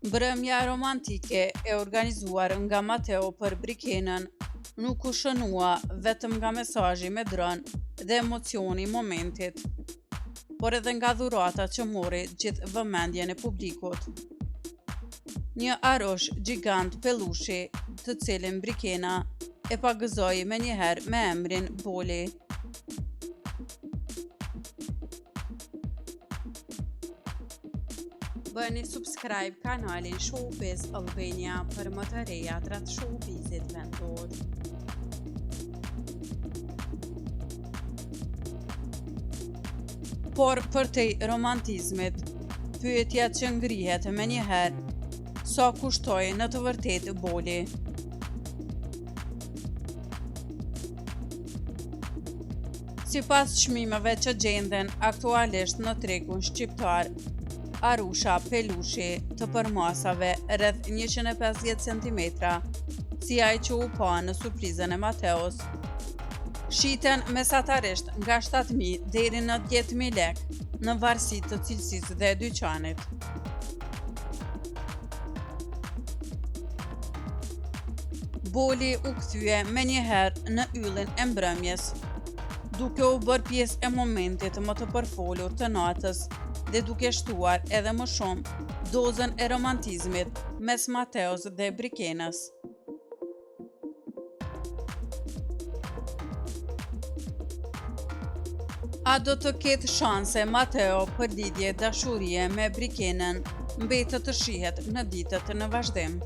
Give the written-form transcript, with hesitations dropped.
Mbrëmja romantike e organizuar nga Matteo për Brikenën nuk u shënua vetëm nga mesazhi me dron dhe emocioni i momentit, por edhe nga dhurata që mori gjithë vëmendjen e publikut. Një arosh gjigant pellushi, të cilin Brikena e pagëzoi menjëherë me emrin Boli. Bëni subscribe kanalin Showbiz Albania për më të rejat rreth showbizit vendor. Por për te romantizmit, pyetja që ngrihet menjëherë, sa kushtoi në të vërtetë Boli? Sipas çmimeve që gjenden aktualisht në tregun shqiptar, arusha pellushi të përmasave rreth 150 cm, si ai që u pa në surprizën e Matteos, shiten mesatarisht nga 7.000 deri në 10.000 lekë në varësi të cilësisë dhe dyqanit. Boli u kthye menjëherë në yllin e mbrëmjes, duke u bërë pjesë e momentit më të përfolur të natës dhe duke shtuar edhe më shumë dozën e romantizmit mes Matteos dhe Brikenës. A do të ketë shanse Matteo për lidhje dashurie me Brikenën, mbetet të shihet në ditët në vazhdim.